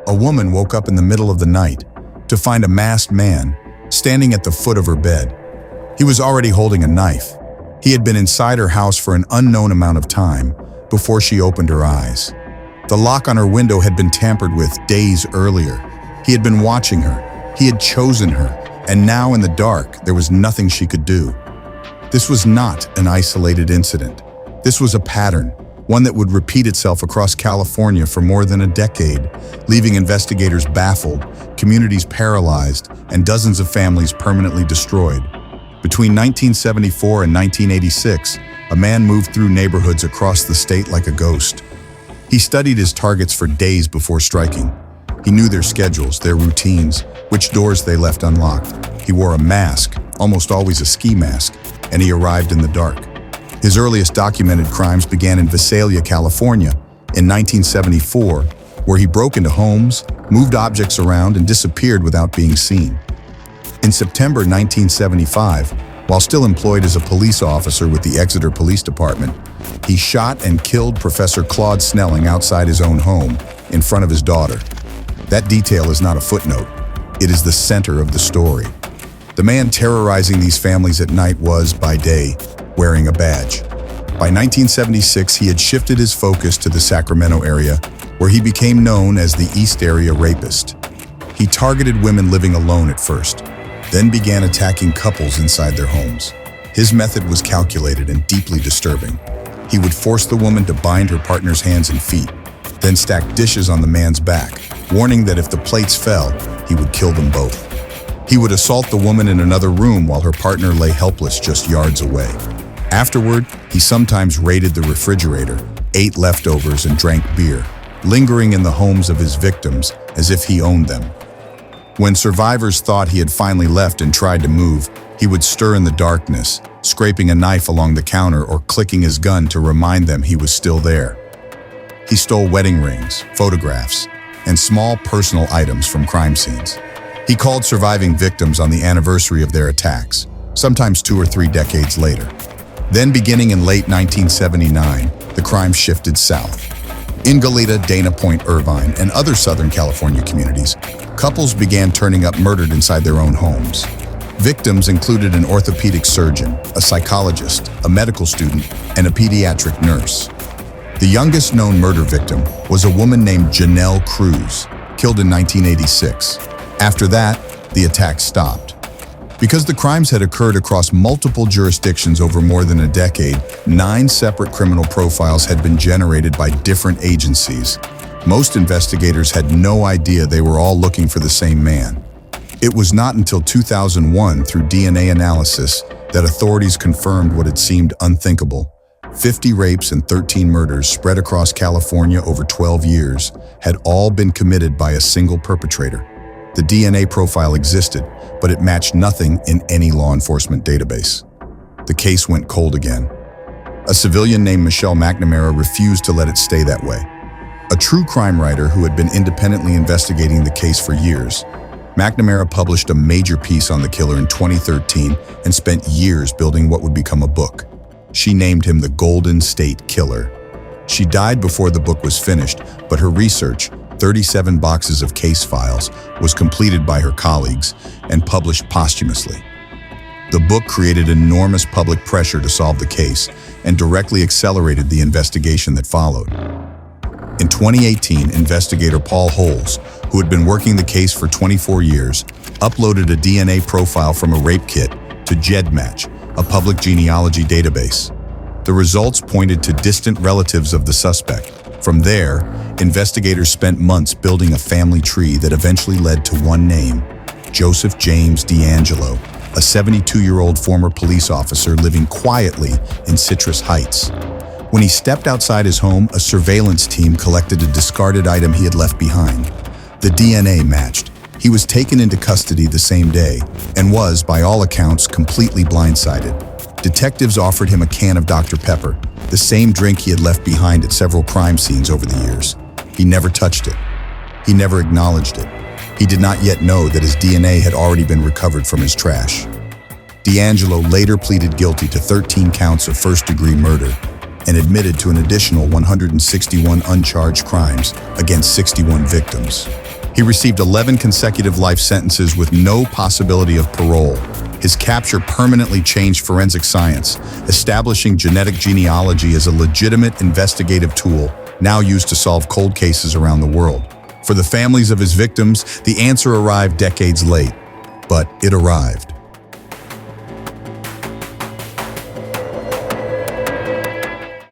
A woman woke up in the middle of the night to find a masked man standing at the foot of her bed. He was already holding a knife. He had been inside her house for an unknown amount of time before she opened her eyes. The lock on her window had been tampered with days earlier. He had been watching her. He had chosen her. And now in the dark, there was nothing she could do. This was not an isolated incident. This was a pattern, one that would repeat itself across California for more than a decade, leaving investigators baffled, communities paralyzed, and dozens of families permanently destroyed. Between 1974 and 1986, a man moved through neighborhoods across the state like a ghost. He studied his targets for days before striking. He knew their schedules, their routines, which doors they left unlocked. He wore a mask, almost always a ski mask, and he arrived in the dark. His earliest documented crimes began in Visalia, California, in 1974, where he broke into homes, moved objects around, and disappeared without being seen. In September 1975, while still employed as a police officer with the Exeter Police Department, he shot and killed Professor Claude Snelling outside his own home, in front of his daughter. That detail is not a footnote. It is the center of the story. The man terrorizing these families at night was, by day, wearing a badge. By 1976, he had shifted his focus to the Sacramento area, where he became known as the East Area Rapist. He targeted women living alone at first, then began attacking couples inside their homes. His method was calculated and deeply disturbing. He would force the woman to bind her partner's hands and feet, then stack dishes on the man's back, warning that if the plates fell, he would kill them both. He would assault the woman in another room while her partner lay helpless just yards away. Afterward, he sometimes raided the refrigerator, ate leftovers, and drank beer, lingering in the homes of his victims as if he owned them. When survivors thought he had finally left and tried to move, he would stir in the darkness, scraping a knife along the counter or clicking his gun to remind them he was still there. He stole wedding rings, photographs, and small personal items from crime scenes. He called surviving victims on the anniversary of their attacks, sometimes 2 or 3 decades later. Then, beginning in late 1979, the crime shifted south. In Goleta, Dana Point, Irvine, and other Southern California communities, couples began turning up murdered inside their own homes. Victims included an orthopedic surgeon, a psychologist, a medical student, and a pediatric nurse. The youngest known murder victim was a woman named Janelle Cruz, killed in 1986. After that, the attack stopped. Because the crimes had occurred across multiple jurisdictions over more than a decade, 9 separate criminal profiles had been generated by different agencies. Most investigators had no idea they were all looking for the same man. It was not until 2001, through DNA analysis, that authorities confirmed what had seemed unthinkable. 50 rapes and 13 murders spread across California over 12 years had all been committed by a single perpetrator. The DNA profile existed, but it matched nothing in any law enforcement database. The case went cold again. A civilian named Michelle McNamara refused to let it stay that way. A true crime writer who had been independently investigating the case for years, McNamara published a major piece on the killer in 2013 and spent years building what would become a book. She named him the Golden State Killer. She died before the book was finished, but her research, 37 boxes of case files, was completed by her colleagues and published posthumously. The book created enormous public pressure to solve the case and directly accelerated the investigation that followed. In 2018, investigator Paul Holes, who had been working the case for 24 years, uploaded a DNA profile from a rape kit to GEDmatch, a public genealogy database. The results pointed to distant relatives of the suspect. From there, investigators spent months building a family tree that eventually led to one name, Joseph James DeAngelo, a 72-year-old former police officer living quietly in Citrus Heights. When he stepped outside his home, a surveillance team collected a discarded item he had left behind. The DNA matched. He was taken into custody the same day and was, by all accounts, completely blindsided. Detectives offered him a can of Dr. Pepper, the same drink he had left behind at several crime scenes over the years. He never touched it. He never acknowledged it. He did not yet know that his DNA had already been recovered from his trash. DeAngelo later pleaded guilty to 13 counts of first-degree murder. and admitted to an additional 161 uncharged crimes against 61 victims. He received 11 consecutive life sentences with no possibility of parole. His capture permanently changed forensic science, establishing genetic genealogy as a legitimate investigative tool now used to solve cold cases around the world. For the families of his victims, the answer arrived decades late, but it arrived.